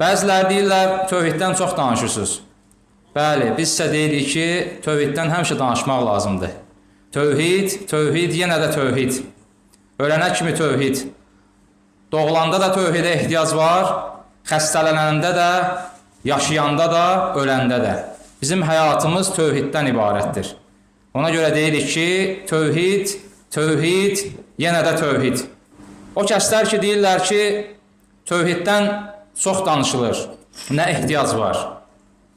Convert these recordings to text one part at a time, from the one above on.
Bəziləri deyirlər, tövhiddən çox danışırsınız. Bəli, biz sizə deyirik ki, tövhiddən həmişə danışmaq lazımdır. Tövhid, yenə də tövhid. Ölənə kimi tövhid. Doğulanda da tövhidə ehtiyac var, xəstələnəndə də, yaşayanda da, öləndə də. Bizim həyatımız tövhiddən ibarətdir. Ona görə deyirik ki, tövhid, yenə də tövhid. O kəslər ki, deyirlər ki, tövhiddən çox danışılır, nə ehtiyac var?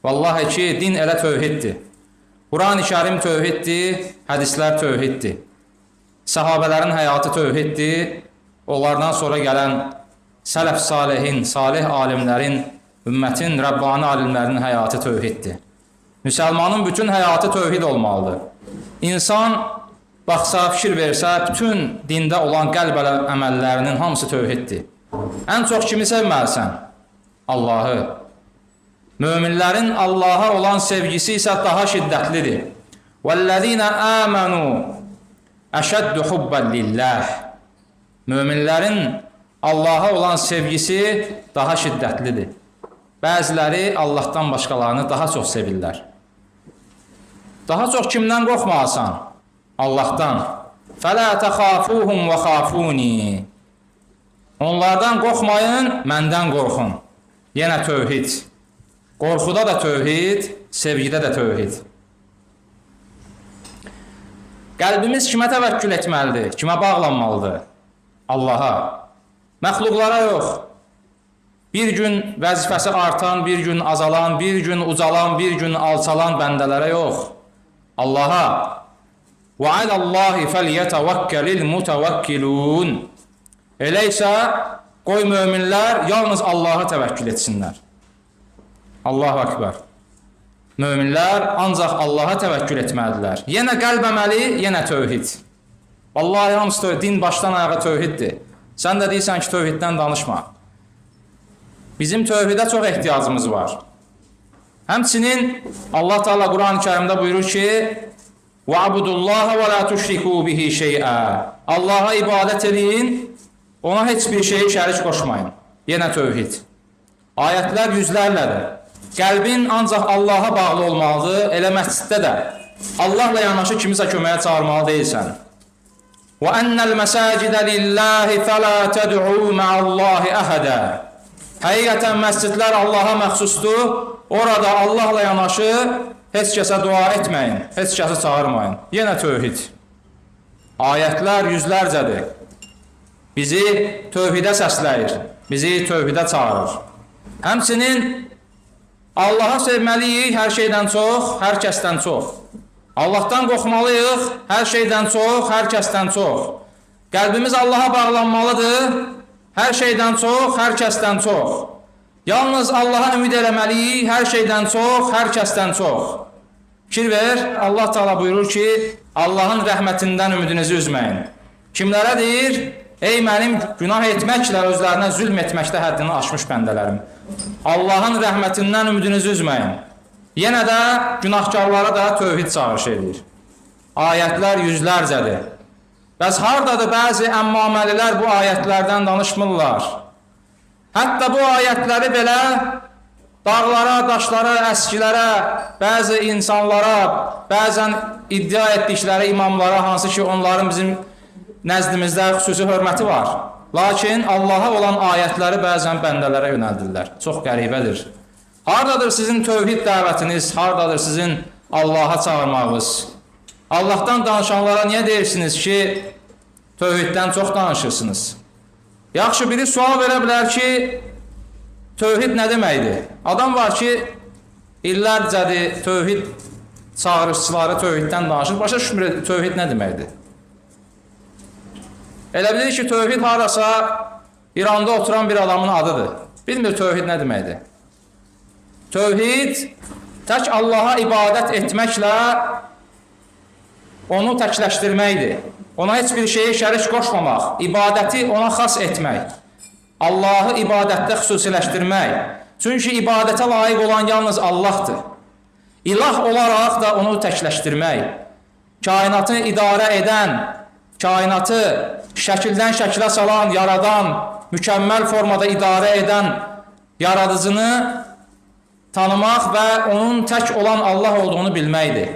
Vallahi ki, din elə tövhiddir. Quran-ı Kərim tövhiddir, hədislər tövhiddir. Səhabələrin həyatı tövhiddir, onlardan sonra gələn sələf salihin, salih alimlərin, ümmətin, Rəbbani alimlərin həyatı tövhiddir. Müsəlmanın bütün həyatı tövhid olmalıdır. İnsan baxsa, fikir versə, bütün dində olan qəlb əməllərinin hamısı tövhiddir. Ən çox kimi sevməlisən? Allahı. Möminlərin Allaha olan sevgisi isə daha şiddətlidir. وَالَّذِينَ آمَنُوا أَشَدُّ حُبًّا لِلَّهِ. Möminlərin Allaha olan sevgisi daha şiddətlidir. Bəziləri Allahdan başqalarını daha çox sevirlər. Daha çox kimdən qorxmalısan? Allahdan. فَلَا تَخَافُوهُمْ وَخَافُونِي. Onlardan qorxmayın, məndən qorxun. Yenə tövhid. Qorxuda da tövhid, sevgidə də tövhid. Qəlbimiz kimə təvəkkül etməlidir? Kimə bağlanmalıdır? Allaha. Məxluqlara yox. Bir gün vəzifəsi artan, bir gün azalan, bir gün ucalan, bir gün alçalan bəndələrə yox. Allaha. وَعَلَى اللّٰهِ فَلْيَتَوَكَّلِ الْمُتَوَكِّلُونَ. Elə isə qoy möminlər yalnız Allaha təvəkkül etsinlər. Allahu Akbar. Möminlər ancaq Allaha təvəkkül etməlidirlər. Yenə qəlb əməli, yenə tövhid. Vallahi hamısı tövhid, din başdan ayağa tövhiddir. Sən də deyirsən ki, tövhiddən danışma. Bizim tövhidə çox ehtiyacımız var. Həmçinin Allah Teala Quran-ı Kərimdə buyurur ki, وَعَبُدُ اللّٰهَ وَلَا تُشْرِكُوا بِهِ شَيْئًا. Allaha ibadət edin, ona heç bir şeyi şərik qoşmayın. Yenə tövhid. Ayətlər yüzlərlədir. Qəlbin ancaq Allaha bağlı olmalıdır, elə məsciddə də. Allahla yanaşı kimisə köməyə çağırmalı deyilsən. وَأَنَّ الْمَسَاجِدَ لِلَّهِ فَلَا تَدْعُوا مَعَ اللّٰهِ أَحَدًا. Həqiqətən məscidlər Allaha məxsusdur, orada Allahla yanaşı heç kəsə dua etməyin, heç kəsi çağırmayın. Yenə tövhid. Ayətlər yüzlərcədir. Bizi tövhidə səsləyir, bizi tövhidə çağırır. Həmçinin Allaha sevməliyik hər şeydən çox, hər kəsdən çox. Allahdan qorxmalıyıq hər şeydən çox, hər kəsdən çox. Qəlbimiz Allaha bağlanmalıdır hər şeydən çox, hər kəsdən çox. Yalnız Allaha ümid eləməliyik hər şeydən çox, hər kəsdən çox. Fikir ver, Allah Teala buyurur ki, Allahın rəhmətindən ümidinizi üzməyin. Kimlərə deyir? Ey mənim günah etməklə özlərinə zülm etməkdə həddini aşmış bəndələrim. Allahın rəhmətindən ümidinizi üzməyin. Yenə də günahkarlara da tövhid çağırış edir. Ayətlər yüzlərcədir. Bəs hardadır bəzi əmmaməlilər bu ayətlərdən danışmırlar? Hətta bu ayətləri belə dağlara, daşlara, əskilərə, bəzi insanlara, bəzən iddia etdikləri imamlara, hansı ki onların bizim nəzdimizdə xüsusi hörməti var. Lakin Allaha olan ayətləri bəzən bəndələrə yönəldirlər. Çox qəribədir. Hardadır sizin tövhid dəvətiniz, hardadır sizin Allaha çağırmağınız? Allahdan danışanlara niyə deyirsiniz ki, tövhiddən çox danışırsınız? Yaxşı, biri sual verə bilər ki, tövhid nə deməkdir? Adam var ki, illərcədir tövhid çağırışçıları tövhiddən danışır. Başa düşmür, tövhid nə deməkdir? Elə bilir ki, tövhid harasa İranda oturan bir adamın adıdır. Bilmir tövhid nə deməkdir? Tövhid tək Allaha ibadət etməklə onu təkləşdirməkdir. Ona heç bir şeyi şərik qoşmamaq, ibadəti ona xas etmək, Allahı ibadətdə xüsusiləşdirmək. Çünki ibadətə layiq olan yalnız Allahdır. İlah olaraq da onu təkləşdirmək, kainatı idarə edən, kainatı şəkildən şəkilə salan, yaradan, mükəmməl formada idarə edən yaradıcını tanımaq və onun tək olan Allah olduğunu bilməkdir.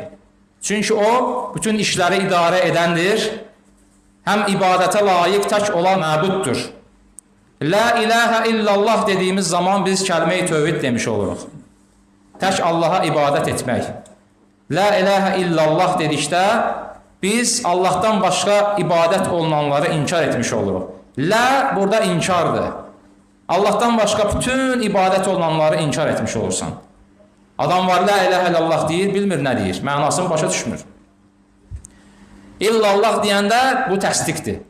Çünki o, bütün işləri idarə edəndir, həm ibadətə layiq tək olan məbuddur. La ilahə illallah dediyimiz zaman biz kəlmə-i tövhid demiş oluruq. Tək Allaha ibadət etmək. La ilahə illallah dedikdə biz Allahdan başqa ibadət olunanları inkar etmiş oluruq. La burada inkardır. Allahdan başqa bütün ibadət olunanları inkar etmiş olursan. Adam var, la ilahə illallah deyir, bilmir nə deyir, mənasını başa düşmür. İllallah deyəndə bu təsdiqdir.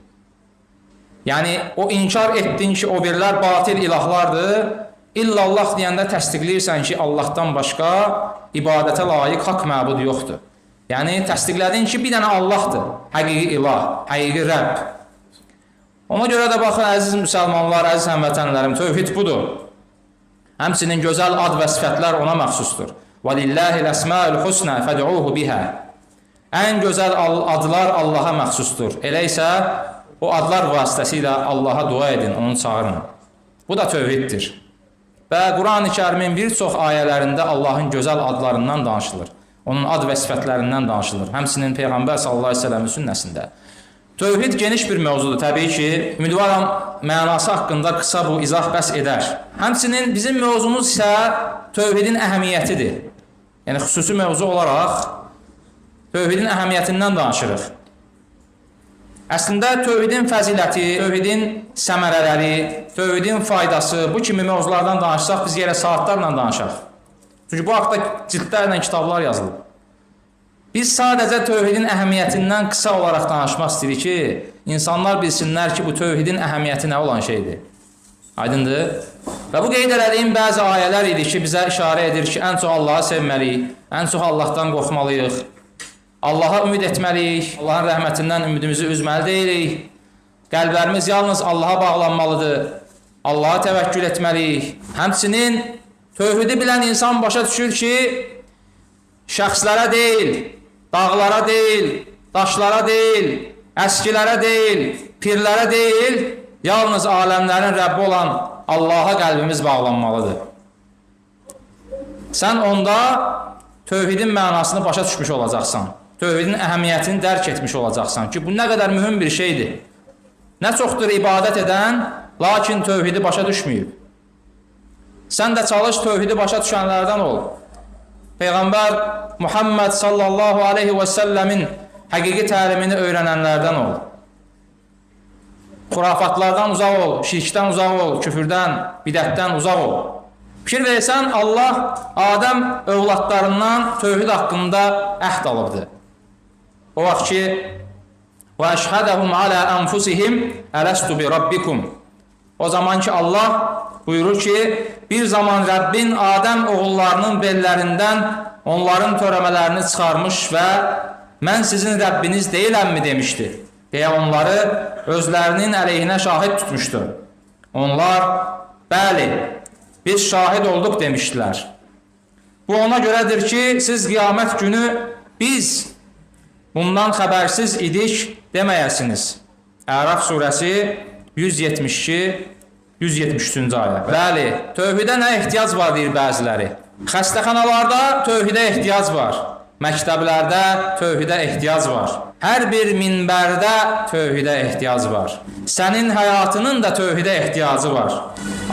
Yəni, o inkar etdin ki, o birlər batil ilahlardır. İllallah deyəndə təsdiqləyirsən ki, Allahdan başqa ibadətə layiq haqq məbud yoxdur. Yəni, təsdiqlədin ki, bir dənə Allahdır, həqiqi ilah, həqiqi Rəbb. Ona görə də baxın, əziz müsəlmanlar, əziz həmvətənlərim, tövhid budur. Həmçinin gözəl ad və sifətlər ona məxsusdur. وَلِلَّهِ الْأَسْمَاءُ الْحُسْنَى فَدْعُوهُ بِهَا. Ən gözəl adlar Allaha məxsusdur. Elə isə o adlar vasitəsilə Allaha dua edin, onu çağırın. Bu da tövhiddir. Və Quran-ı Kərimin bir çox ayələrində Allahın gözəl adlarından danışılır. Onun ad və sifətlərindən danışılır. Həmçinin Peyğəmbər sallallahu əleyhi və səlləmin sünnəsində. Tövhid geniş bir mövzudur, təbii ki. Ümidvaram mənası haqqında qısa bu izah bəs edər. Həmçinin bizim mövzumuz isə tövhidin əhəmiyyətidir. Yəni xüsusi mövzu olaraq tövhidin əhəmiyyətindən danışırıq. Əslində tövhidin fəziləti, tövhidin səmərələri, tövhidin faydası, bu kimi mövzulardan danışsaq biz yerə saatlarla danışaq. Çünki bu haqda cildlərlə kitablar yazılıb. Biz sadəcə tövhidin əhəmiyyətindən qısa olaraq danışmaq istəyirik ki, insanlar bilsinlər ki, bu tövhidin əhəmiyyəti nə olan şeydir. Aydındır? Və bu qeyd elədiyim bəzi ayələr idi ki, bizə işarə edir ki, ən çox Allahı sevməliyik, ən çox Allahdan qorxmalıyıq, Allaha ümid etməliyik, Allahın rəhmətindən ümidimizi üzməli deyilik, qəlblərimiz yalnız Allaha bağlanmalıdır, Allaha təvəkkül etməliyik. Həmçinin tövhidi bilən insan başa düşür ki, şəxslərə deyil, dağlara deyil, daşlara deyil, əskilərə deyil, pirlərə deyil, yalnız aləmlərin Rəbbi olan Allaha qəlbimiz bağlanmalıdır. Sən onda tövhidin mənasını başa düşmüş olacaqsan. Tövhidin əhəmiyyətini dərk etmiş olacaqsan ki, bu nə qədər mühüm bir şeydir. Nə çoxdur ibadət edən, lakin tövhidi başa düşməyib. Sən də çalış tövhidi başa düşənlərdən ol. Peyğəmbər Muhammed sallallahu aleyhi və səlləmin həqiqi təlimini öyrənənlərdən ol. Xurafatlardan uzaq ol, şirkdən uzaq ol, küfürdən, bidətdən uzaq ol. Fikir versən, Allah Adəm övladlarından tövhid haqqında əhd alıbdır. O vaxt ki, وَأَشْهَدَهُمْ عَلَى أَنْفُسِهِمْ أَلَسْتُ بِرَبِّكُمْ. O zaman ki Allah buyurur ki, bir zaman Rəbbin Adəm oğullarının bellərindən onların törəmələrini çıxarmış və mən sizin Rəbbiniz deyiləmmi demişdi. Deyə onları özlərinin əleyhinə şahid tutmuşdu. Onlar, bəli, biz şahid olduq demişdilər. Bu ona görədir ki, siz qiyamət günü biz bundan xəbərsiz idik deməyəsiniz. Əraf surəsi 172-173-cü ayə. Bəli, tövhidə nə ehtiyac var deyir bəziləri. Xəstəxanalarda tövhidə ehtiyac var. Məktəblərdə tövhidə ehtiyac var. Hər bir minbərdə tövhidə ehtiyac var. Sənin həyatının da tövhidə ehtiyacı var.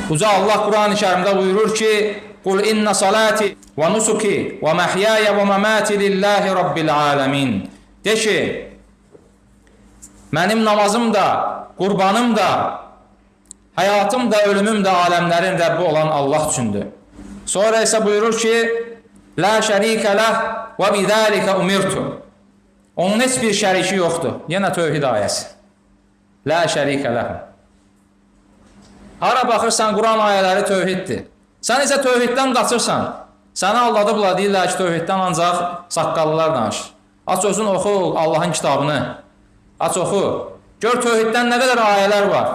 Uca Allah Quran-ı Kərimdə buyurur ki, Qul inna salati və nusuki və məhyaya və məmati lillahi rabbil aləmin. De ki, mənim namazım da, qurbanım da, həyatım da, ölümüm də aləmlərin Rəbbi olan Allah üçündür. Sonra isə buyurur ki, La şərikə ləh və bidəlikə umirtu. Onun heç bir şəriki yoxdur. Yenə tövhid ayəsi. La şərikə ləh. Hara baxırsan, Quran ayələri tövhiddir. Sən isə tövhiddən qaçırsan. Səni aldadıblar, deyirlər ki, tövhiddən ancaq saqqallılar danışır. Aç özün oxu Allahın kitabını. Aç oxu. Gör tövhiddən nə qədər ayələr var.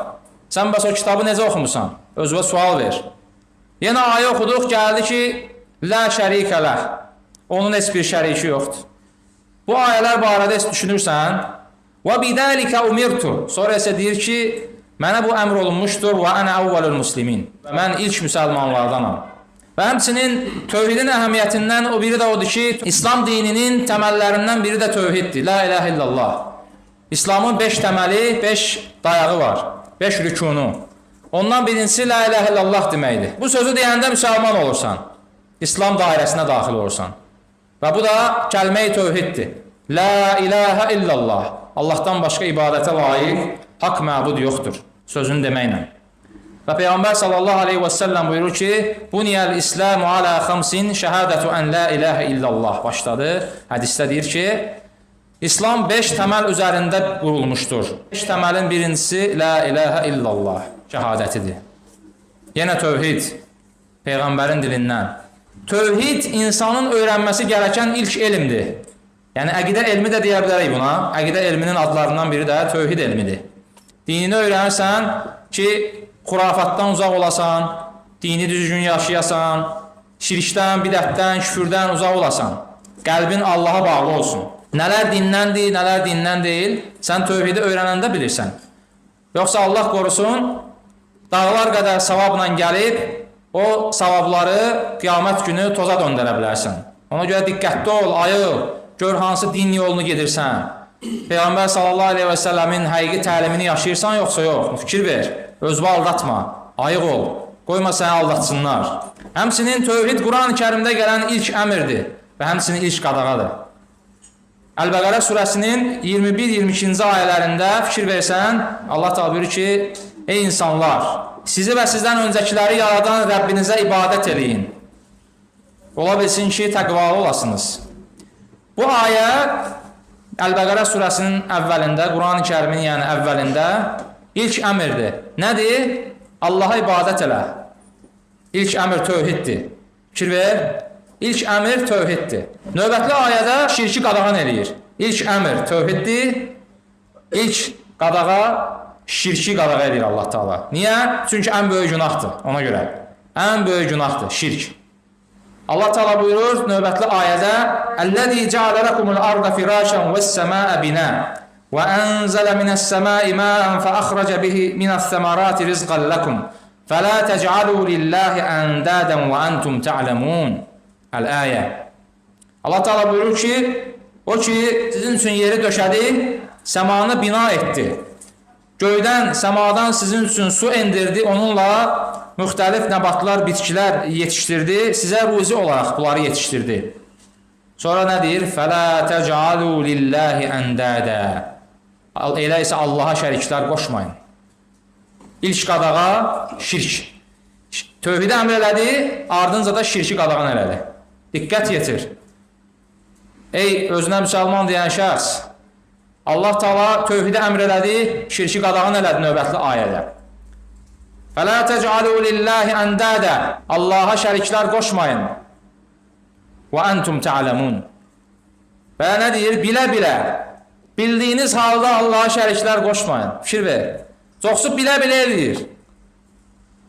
Sən bəs o kitabı necə oxumusan? Özünə sual ver. Yenə ayə oxuduq, gəldi ki, La şərikə ləh. Onun heç bir şəriki yoxdur. Bu ayələr barədə düşünürsən, Və bidəlikə umirtu. Sonra isə deyir ki, Mənə bu əmr olunmuşdur və ənə əvvəlül muslimin. Mən ilk müsəlmanlardanam. Və həmçinin tövhidin əhəmiyyətindən o biri də odur ki, İslam dininin təməllərindən biri də tövhiddir. La ilahə illallah. İslamın 5 təməli, 5 dayağı var, 5 rükunu. Ondan birincisi la ilahə illallah deməkdir. Bu sözü deyəndə müsəlman olursan, İslam dairəsinə daxil olursan. Və bu da kəlmə-i tövhiddir. La ilahə illallah. Allahdan başqa ibadətə layiq haqq məbud yoxdur. Sözünü deməklə. Və Peyğəmbər sallallahu aleyhi və səlləm buyurur ki, Buniyəl İslamu alə xamsin şəhədətü ən la ilahə illallah başladı. Hədisdə deyir ki, İslam 5 təməl üzərində qurulmuşdur. 5 təməlin birincisi la ilahə illallah şəhadətidir. Yenə tövhid, Peyğəmbərin dilindən. Tövhid insanın öyrənməsi gərəkən ilk elmdir. Yəni, əqidə elmi də deyə bilərik buna. Əqidə elminin adlarından biri də tövhid elmidir. Dinini öyrənirsən ki, xurafatdan uzaq olasan, dini düzgün yaşayasan, şirkdən, bidətdən, küfürdən uzaq olasan, qəlbin Allaha bağlı olsun. Nələr dindən deyil, sən tövhidi öyrənəndə bilirsən. Yoxsa Allah qorusun, dağlar qədər savabla gəlib, o savabları qiyamət günü toza döndərə bilərsən. Ona görə diqqətli ol, ayıl, gör hansı din yolunu gedirsən. Peyğəmbər sallallahu aleyhi və səlləmin həqiqi təlimini yaşayırsan, yoxsa yox. Fikir ver, özünü aldatma, ayıq ol, qoyma səni aldatsınlar. Həmçinin tövhid Quran-ı Kərimdə gələn ilk əmirdir və həmçinin ilk qadağadır. Əl-Bəqərə surəsinin 21-22-ci ayələrində fikir versən, Allah təala buyurur ki, ey insanlar, sizi və sizdən öncəkiləri yaradan Rəbbinizə ibadət eləyin. Ola bilsin ki, təqvalı olasınız. Bu ayə Əl-Bəqərə surəsinin əvvəlində, Quran-ı Kərimin yəni əvvəlində ilk əmirdir. Nədir? Allaha ibadət elə. İlk əmr tövhiddir. Fikir ver. İlk əmr tövhiddir. Növbətli ayədə şirki qadağan eləyir. İlk əmr tövhiddir. İlk qadağa şirki qadağa edir Allah Taala. Niyə? Çünki ən böyük günahdır ona görə. Ən böyük günahdır şirk. Allah Taala buyurur növbətli ayədə: "Əlləzi cəalə lakumul arda firâşən ve's-semâə binâ və ənzələ mine's-semâi mâ'an fəəxrəcə bihi mine's-semarâti rizqan lakum fəlâ tec'alû lillâhi əndâden və entum ta'lemûn." Əl-ayə. Allah Taala buyurur ki, o ki sizin üçün yeri döşədi, səmanı bina etdi. Göydən, səmadan sizin üçün su endirdi, onunla müxtəlif nəbatlar, bitkilər yetişdirdi, sizə ruzi olaraq bunları yetişdirdi. Sonra nə deyir? Fələ təc'alû lillâhi əndədə. Elə isə Allaha şəriklər qoşmayın. İlk qadağa şirk. Tövhidi əmr elədi, ardınca da şirki qadağan elədi. Diqqət yetir. Ey özünə müsəlman deyən şəxs, Allah Taala tövhidi əmr elədi, şirki qadağan elədi növbətli ayədə. Fələ tec'alû lillâhi əndədə. Allaha şəriklər qoşmayın. Və entum ta'lemûn. Və nə deyir? Bilə-bilə. Bildiyiniz halda Allaha şəriklər qoşmayın. Fikir ver. Çoxsu bilə-bilə eləyir.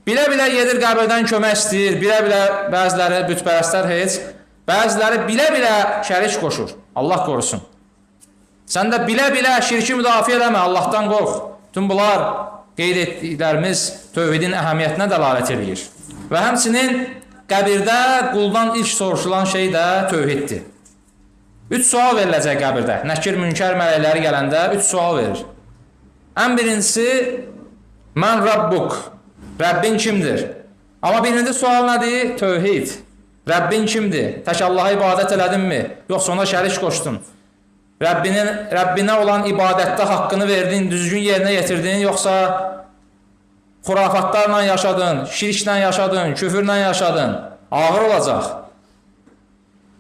Bilə-bilə gedir qəbirdən kömək istəyir. Bilə-bilə bəziləri bütpərəstlər heç. Bəziləri bilə-bilə şərik qoşur. Allah qorusun. Sən də bilə-bilə şirki müdafiə eləmə. Allahdan qorx. Tüm bunlar qeyd etdiklərimiz tövhidin əhəmiyyətinə dəlalət edir. Və həmçinin qəbirdə quldan ilk soruşulan şey də tövhiddir. 3 sual veriləcək qəbirdə. Nəkir, münkər mələkləri gələndə 3 sual verir. Ən birincisi, mən Rabbuk. Rəbbin kimdir? Amma birinci sual nədir? Tövhid. Rəbbin kimdir? Tək Allaha ibadət elədinmi? Yoxsa ona şərik qoşdun? Rəbbinə olan ibadətdə haqqını verdin, düzgün yerinə yetirdin, yoxsa xurafatlarla yaşadın, şirklə yaşadın, küfürlə yaşadın? Ağır olacaq.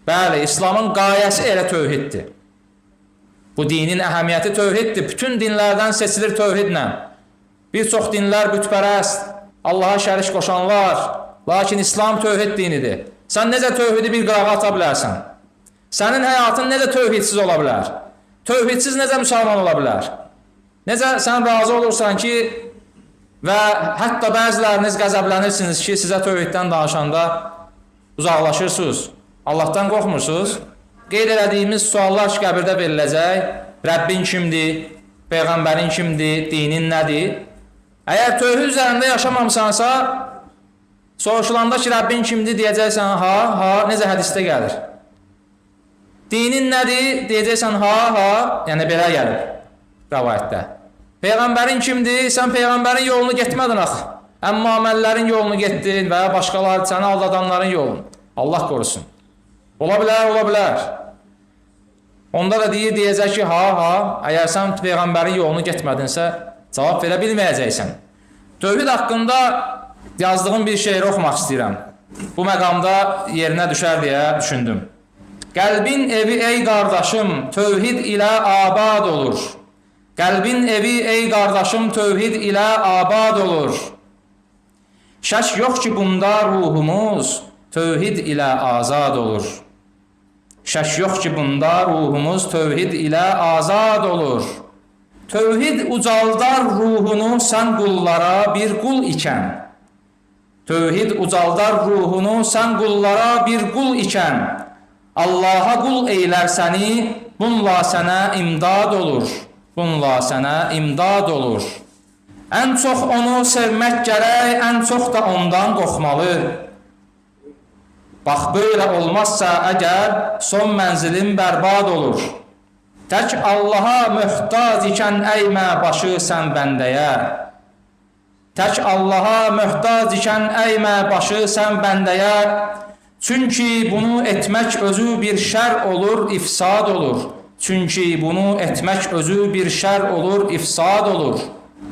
Bəli, İslamın qayəsi elə tövhiddir. Bu dinin əhəmiyyəti tövhiddir. Bütün dinlərdən seçilir tövhidlə. Bir çox dinlər bütpərəst, Allaha şərik qoşanlar, lakin İslam tövhid dinidir. Sən necə tövhidi bir qırağa ata bilərsən? Sənin həyatın necə tövhidsiz ola bilər? Tövhidsiz necə müsəlman ola bilər? Necə sən razı olursan ki, və hətta bəziləriniz qəzəblənirsiniz ki, sizə tövhiddən danışanda uzaqlaşırsınız. Allahdan qorxmursunuz. Qeyd elədiyimiz suallar ki, qəbirdə veriləcək. Rəbbin kimdir? Peyğəmbərin kimdir? Dinin nədir? Əgər tövhid üzərində yaşamamısansa, soruşulanda ki, Rəbbin kimdir deyəcəksən, ha, necə hədisdə gəlir. Dinin nədir deyəcəksən, ha, yəni belə gəlir rəvayətdə. Peyğəmbərin kimdir? Sən Peyğəmbərin yolunu getmədin axı. Əmma əməllərin yolunu getdin və ya başqaları səni aldadanların yolunu. Allah qorusun. Ola bilər. Onda da deyəcək ki, ha, əgər sən Peyğəmbərin yolunu getmədinsə, cavab verə bilməyəcəksən. Tövhid haqqında yazdığım bir şeiri oxumaq istəyirəm. Bu məqamda yerinə düşər deyə düşündüm. Qəlbin evi ey qardaşım, tövhid ilə abad olur. Qəlbin evi ey qardaşım, tövhid ilə abad olur. Şək yox ki, bunda ruhumuz tövhid ilə azad olur. Şək yox ki, bunda ruhumuz tövhid ilə azad olur. Tövhid ucaldar ruhunu sən qullara bir qul ikən. Tövhid ucaldar ruhunu sən qullara bir qul ikən. Allaha qul eylər səni, bununla sənə imdad olur. Bununla sənə imdad olur. Ən çox onu sevmək gərək, ən çox da ondan qorxmalı. Bax, böyle olmazsa əgər, son mənzilin bərbad olur. Tək Allaha möhtac ikən əymə başı sən bəndəyə. Tək Allaha möhtac ikən əymə başı sən bəndəyə. Çünki bunu etmək özü bir şər olur, ifsad olur. Çünki bunu etmək özü bir şər olur, ifsad olur.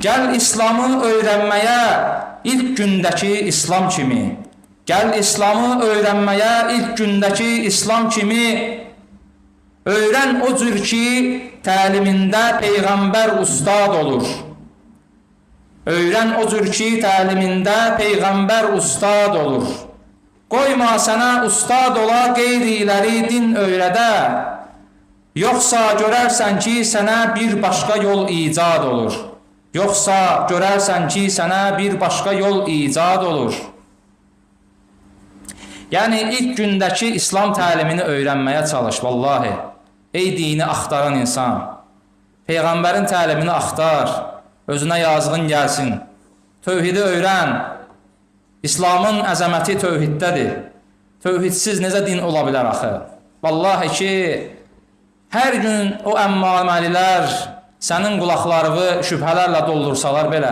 Gəl İslamı öyrənməyə ilk gündəki İslam kimi. Gəl İslamı öyrənməyə ilk gündəki İslam kimi. Öyrən o cür ki, təlimində Peyğəmbər ustad olur. Öyrən o cür ki, təlimində Peyğəmbər ustad olur. Qoyma sənə ustad ola qeyriləri din öyrədə. Yoxsa görərsən ki, sənə bir başqa yol icad olur. Yoxsa görərsən ki, sənə bir başqa yol icad olur. Yəni, ilk gündəki İslam təlimini öyrənməyə çalış, vallahi. Ey dini axtaran insan, Peyğəmbərin təlimini axtar, özünə yazığın gəlsin, tövhidi öyrən. İslamın əzəməti tövhiddədir. Tövhidsiz necə din ola bilər axı? Vallahi ki, hər gün o əmmaməlilər sənin qulaqlarını şübhələrlə doldursalar belə,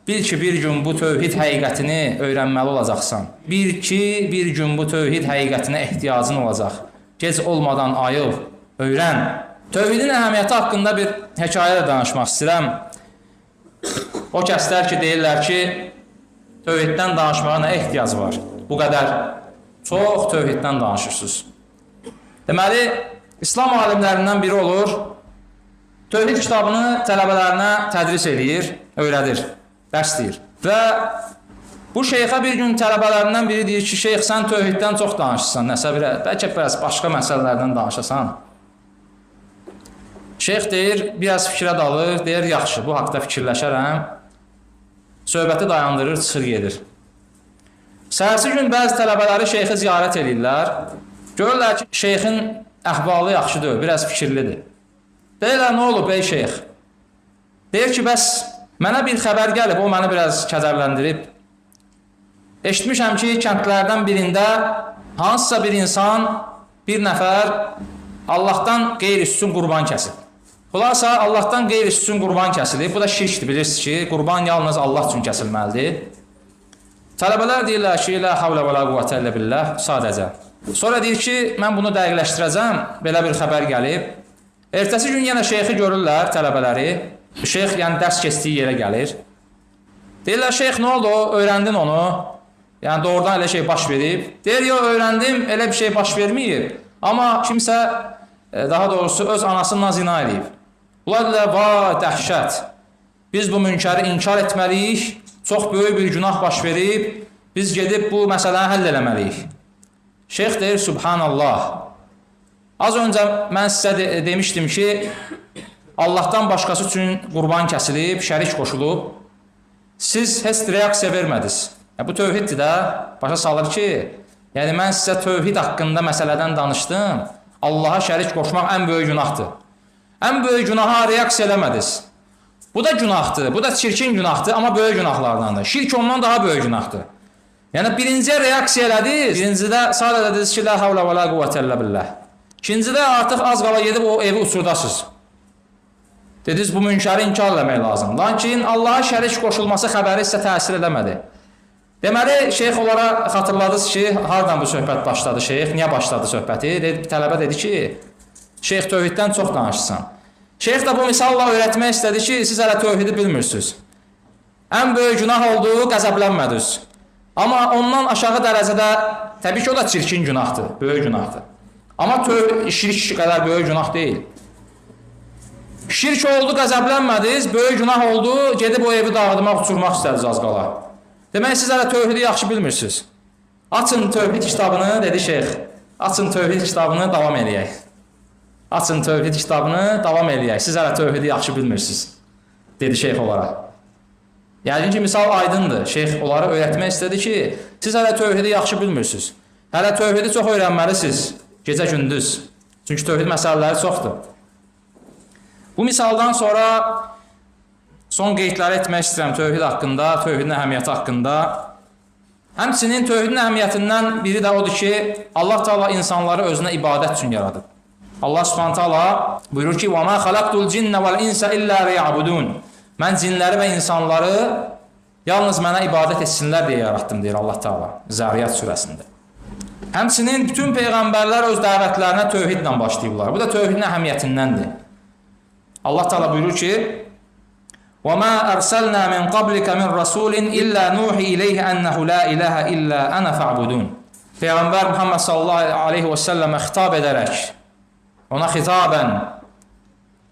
bil ki, bir gün bu tövhid həqiqətini öyrənməli olacaqsan. Bil ki, bir gün bu tövhid həqiqətinə ehtiyacın olacaq. Gec olmadan ayıl, öyrən. Tövhidin əhəmiyyəti haqqında bir hekayə danışmaq istəyirəm. O kəslər ki, deyirlər ki, tövhiddən danışmağa nə ehtiyac var? Bu qədər çox tövhiddən danışırsınız. Deməli, İslam alimlərindən biri olur, tövhid kitabını tələbələrinə tədris edir, öyrədir, dərs deyir. Və bu şeyxə bir gün tələbələrindən biri deyir ki, şeyx, sən tövhiddən çox danışırsan, nəsə bəlkə biraz başqa məsələlərdən danışasan. Şeyx deyir, biraz fikrə dalır, deyir, yaxşı, bu haqda fikirləşərəm. Söhbəti dayandırır, çıxır gedir. Səhərsi gün bəzi tələbələri şeyxi ziyarət edirlər. Görürlər ki, şeyxin əhvalı yaxşı deyil, biraz fikirlidir. Deyirlər, nə olub ey şeyx? Deyir ki, bəs mənə bir xəbər gəlib, o məni biraz kədərləndirib. Eşitmişəm ki, kəndlərdən birində hansısa bir insan, bir nəfər Allahdan qeyri-üstün qurban kəsib. Xülasə, Allahdan qeyri-üstün qurban kəsilib. Bu da şirkdir, bilirsiniz ki, qurban yalnız Allah üçün kəsilməlidir. Tələbələr deyirlər ki, la havlə və la quvvətə illə billah, sadəcə. Sonra deyir ki, mən bunu dəqiqləşdirəcəm, belə bir xəbər gəlib. Ertəsi gün yenə şeyxi görürlər, tələbələri. Şeyx, yəni dərs keçdiyi yerə gəlir. Deyirlər, şeyx, nə oldu o, öyrəndin onu? Yəni, doğrudan elə şey baş verib. Deyir, yox, öyrəndim, elə bir şey baş verməyib. Amma kimsə, daha doğrusu, öz anasından zina edib. Bunlar deyirlər, vay, dəhşət. Biz bu münkəri inkar etməliyik, çox böyük bir günah baş verib, biz gedib bu məsələni həll eləməliyik. Şeyx deyir, subhanallah. Az öncə mən sizə demişdim ki, Allahdan başqası üçün qurban kəsilib, şərik qoşulub. Siz heç reaksiya vermədiniz. Bu tövhiddir də, başa salır ki, yəni mən sizə tövhid haqqında məsələdən danışdım. Allaha şərik qoşmaq ən böyük günahdır. Ən böyük günaha reaksiya eləmədiniz. Bu da günahdır, bu da çirkin günahdır, amma böyük günahlardandır. Şirk ondan daha böyük günahdır. Yəni birinciyə reaksiya elədiniz, birincidə sadəcə dediniz ki, la havla və la quvvətə illə billah. İkincidə artıq az qala gedib o evi uçurdasınız. Dediniz, bu münkəri inkar eləmək lazım. Lakin Allaha şərik qoşulması xəbəri sizə təsir eləmədi. Deməli, şeyx olaraq xatırladınız ki, hardan bu söhbət başladı şeyx, niyə başladı söhbəti? Tələbə dedi ki, şeyx tövhiddən çox danışırsan. Şeyx də bu misalla öyrətmək istədi ki, siz hələ tövhidi bilmirsiniz. Ən böyük günah olduğu qəzəblənmədiniz. Amma ondan aşağı dərəcədə, təbii ki, o da çirkin günahdır, böyük günahdır. Amma şirk qədər böyük günah deyil. Şirk oldu, qəzəblənmədiniz, böyük günah oldu, gedib o evi dağıtmaq, uçurmaq istədiniz az qala. Demək, siz hələ tövhidi yaxşı bilmirsiniz. Açın tövhid kitabını, dedi şeyx. Açın tövhid kitabını, davam eləyək. Açın tövhid kitabını, davam eləyək. Siz hələ tövhidi yaxşı bilmirsiniz, dedi şeyx olaraq. Yəqin ki, misal aydındır. Şeyx onları öyrətmək istədi ki, siz hələ tövhidi yaxşı bilmirsiniz. Hələ tövhidi çox öyrənməlisiniz, gecə-gündüz. Çünki tövhid məsələləri çoxdur. Bu misaldan sonra son qeydləri etmək istəyirəm tövhid haqqında, tövhidin əhəmiyyəti haqqında. Həmçinin tövhidin əhəmiyyətindən biri də odur ki, Allah Teala insanları özünə ibadət üçün yaradıb. Allah Subhanahu Teala buyurur ki, وَمَا خَلَقْتُ الْجِنَّ وَالْاِنْسَ إِلَّا لِيَعْبُدُونَ Mən cinləri və insanları yalnız mənə ibadət etsinlər deyə yaratdım, deyir Allah Teala Zəriyat surəsində. Həmçinin bütün peyğəmbərlər öz dəvətlərinə tövhidlə başlayıblar. Bu da tövhidin əhəmiyyətindəndir. Allah Teala buyurur ki, وَمَا أَرْسَلْنَا مِنْ قَبْلِكَ مِنْ رَسُولٍ إِلَّا نُوحِي إِلَيْهِ أَنَّهُ لَا إِلَهَ إِلَّا أَنَا فَاعْبُدُونَ Peyğəmbər Muhammed sallallahu aleyhi və səlləmə xitab edərək, ona xitabən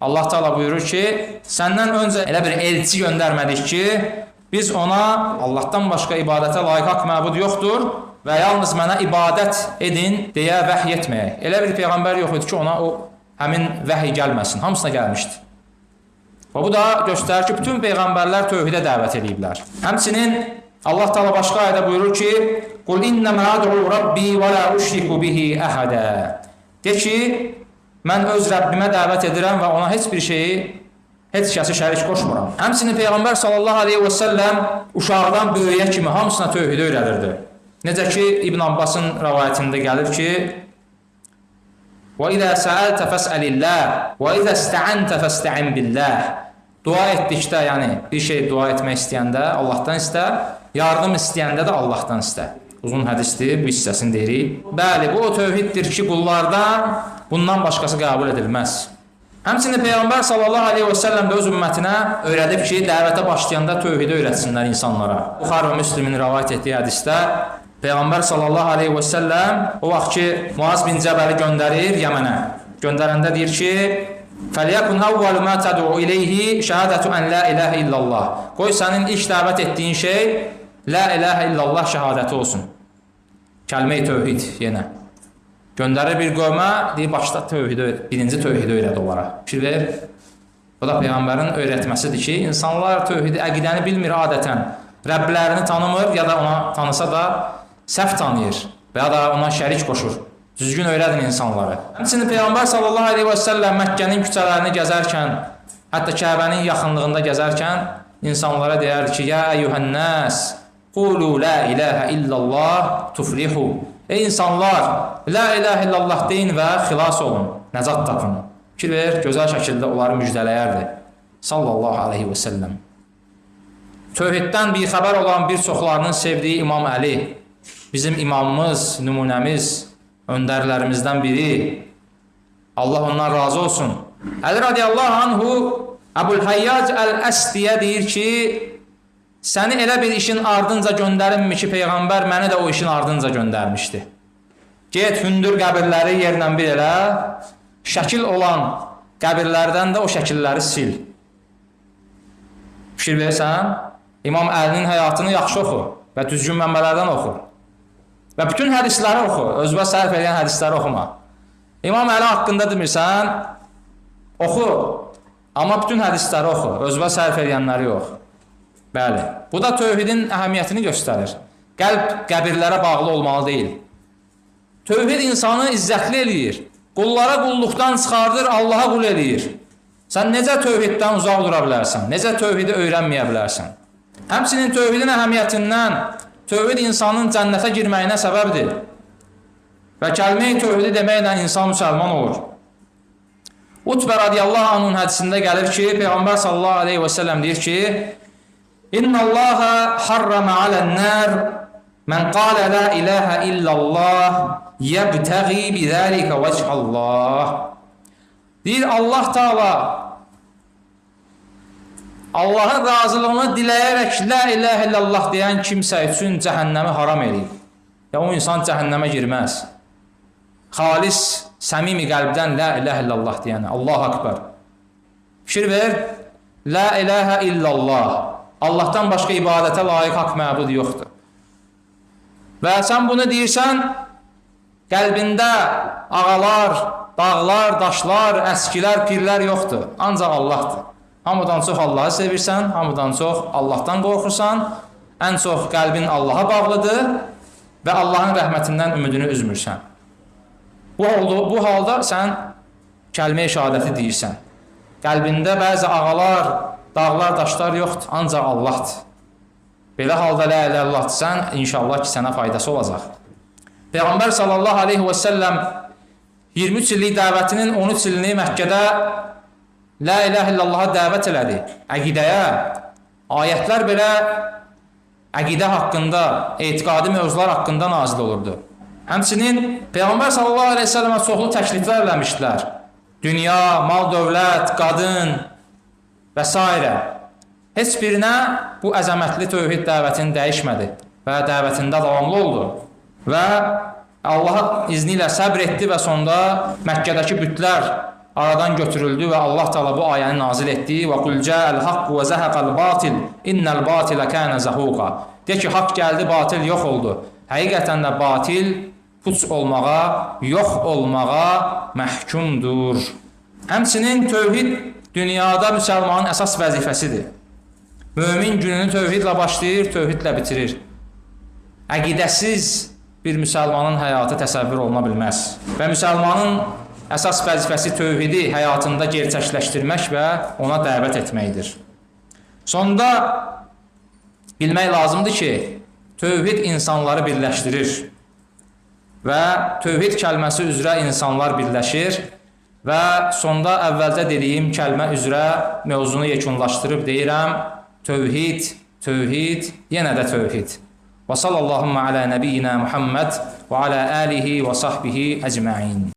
Allah Teala buyurur ki, səndən öncə elə bir elçi göndərmədik ki, biz ona Allahdan başqa ibadətə layiq haqq məbud yoxdur və yalnız mənə ibadət edin deyə vəhy etməyək. Elə bir peyğəmbər yox idi ki, ona o həmin vəhy gəlməsin, hamısına gəlmişdi. Və bu da göstərir ki, bütün peyğəmbərlər tövhidə dəvət ediblər. Həmçinin Allah Teala başqa ayədə buyurur ki, قُلْ إِنَّمَا أَدْعُوا رَبِّي وَلَا أُشْرِكُ بِهِ أَحَدًا De ki, mən öz Rəbbimə dəvət edirəm və ona heç bir şeyi, heç kəsi şərik qoşmuram. Həmçinin Peyğəmbər sallallahu aleyhi və səlləm uşaqdan böyüyə kimi hamısına tövhidi öyrədirdi. Necə ki, İbn Abbasın rəvayətində gəlir ki, وَإِذَا سَأَلْتَ فَاسْأَلِ اللّٰهِ وَإِذَا اسْتَعَنْتَ فَاسْتَعِنْ بِاللّٰهِ Dua etdikdə, yəni bir şey dua etmək istəyəndə Allahdan istə, yardım istəyəndə də Allahdan istə. Uzun hədisdir, bu hissəsini deyirik. Bəli, bu o tövhiddir ki, qullardan bundan başqası qəbul edilməz. Həmçinin Peyğəmbər sallallahu aleyhi və səlləm də öz ümmətinə öyrədib ki, dəvətə başlayanda tövhidi öyrətsinlər insanlara. Buxar və Müslimin rəvayət etdiyi hədisdə Peyğəmbər sallallahu aleyhi və səlləm o vaxt ki, Muaz bin Cəbəli göndərir Yəmənə. Göndərəndə deyir ki, فَلْيَكُنْ أَوَّلُ مَا تَدْعُوا إِلَيْهِ شَهَادَةُ أَنْ لَا إِلَهَ إِلَّا اللّٰهِ Qoy sənin ilk dəvət etdiyin şey La ilahə illallah şəhadəti olsun. Kəlmə-i tövhid yenə. Göndərir bir qövmə, deyir, başda birinci tövhidi öyrədi onlara. Fikir verir. Bu da Peyğəmbərin öyrətməsidir ki, insanlar tövhidi, əqidəni bilmir adətən. Rəblərini tanımır ya da ona tanısa da səhv tanıyır və ya da ona şərik qoşur. Düzgün öyrədin insanları. Həmçinin Peyğəmbər sallallahu aleyhi və səlləm Məkkənin küçələrini gəzərkən, hətta Kəbənin yaxınlığında gəzərkən insanlara deyərdi ki, Ya əyyuhənnəs, qulu la ilahə illallah tuflihu. Ey insanlar, la ilahə illallah deyin və xilas olun, nəcat tapın. Fikir ver, gözəl şəkildə onları müjdələyərdi. Sallallahu aleyhi və səlləm. Tövhiddən bir xəbər olan bir çoxlarının sevdiyi İmam Əli, bizim imamımız, nümunəmiz, öndərlərimizdən biri. Allah ondan razı olsun. Əli radiyallahu anhu Əbul-Hayyac Əl-Əsdiyə deyir ki, səni elə bir işin ardınca göndərinmi ki, Peyğəmbər məni də o işin ardınca göndərmişdi. Get, hündür qəbirləri yerlə bir elə, şəkil olan qəbirlərdən də o şəkilləri sil. Fikir versən, İmam Əlinin həyatını yaxşı oxu və düzgün mənbələrdən oxu. Və bütün hədisləri oxu, özünə sərf edən hədisləri oxuma. İmam Əli haqqında demirsən, oxu, amma bütün hədisləri oxu, özünə sərf edənləri yox. Bəli, bu da tövhidin əhəmiyyətini göstərir. Qəlb qəbirlərə bağlı olmalı deyil. Tövhid insanı izzətli eləyir, qullara qulluqdan çıxardır, Allaha qul eləyir. Sən necə tövhiddən uzaq dura bilərsən? Necə tövhidi öyrənməyə bilərsən? Həmçinin tövhidin əhəmiyyətindən tövhid insanın cənnətə girməyinə səbəbdir. Və kəlmə-i tövhidi deməklə insan müsəlman olur. Utbə radiyallahu anh'ın hədisində gəlir ki, Peyğəmbər sallallahu aleyhi və səlləm deyir ki, İnna Allaha harrama alən-nar men qala la ilaha illallah yebtəği bizəlikə vəchallah. Deyir, Allah Teala Allahın razılığını diləyərək la ilahe illallah deyən kimsə üçün cəhənnəmi haram edir. Ya o insan cəhənnəmə girməz. Xalis, səmimi qəlbdən la ilahe illallah deyənə. Allahu Akbar. Fikir ver, la ilahe illallah. Allahdan başqa ibadətə layiq haqq məbud yoxdur. Və sən bunu deyirsən, qəlbində ağalar, dağlar, daşlar, əskilər, pirlər yoxdur. Ancaq Allahdır. Hamıdan çox Allahı sevirsən, hamıdan çox Allahdan qorxursan, ən çox qəlbin Allaha bağlıdır və Allahın rəhmətindən ümidini üzmürsən. Bu halda sən kəlmə-i şəhadəti deyirsən. Qəlbində bəzi ağalar, dağlar, daşlar yoxdur, ancaq Allahdır. Belə halda la ilahe illallah desən, inşallah ki, sənə faydası olacaq. Peyğəmbər sallallahu aleyhi və səlləm 23 illik dəvətinin 13 ilini Məkkədə la ilahe illallaha dəvət elədi. Əqidəyə, ayətlər belə əqidə haqqında, etiqadi mövzular haqqında nazil olurdu. Həmçinin Peyğəmbər sallallahu aleyhi və səlləmə çoxlu təkliflər eləmişdilər. Dünya, mal, dövlət, qadın və s. Heç birinə bu əzəmətli tövhid dəvətini dəyişmədi və dəvətində davamlı oldu. Və Allah izni ilə səbr etdi və sonda Məkkədəki bütlər aradan götürüldü və Allah Teala bu ayəni nazil etdi. Və qul cəəl haqq və zəhəqəl batil, innəl batilə kənə zəhuqa. De ki, haqq gəldi, batil yox oldu. Həqiqətən də batil puç olmağa, yox olmağa məhkumdur. Həmçinin tövhid dünyada müsəlmanın əsas vəzifəsidir. Mömin gününü tövhidlə başlayır, tövhidlə bitirir. Əqidəsiz bir müsəlmanın həyatı təsəvvür oluna bilməz. Və müsəlmanın əsas vəzifəsi tövhidi həyatında gerçəkləşdirmək və ona dəvət etməkdir. Sonda bilmək lazımdır ki, tövhid insanları birləşdirir və tövhid kəlməsi üzrə insanlar birləşir və sonda əvvəldə dediyim kəlmə üzrə mövzunu yekunlaşdırıb deyirəm, tövhid, tövhid, yenə də tövhid. Və sallallahu alə nəbiyyina Muhammed və alə alihi və sahbihi əcməin.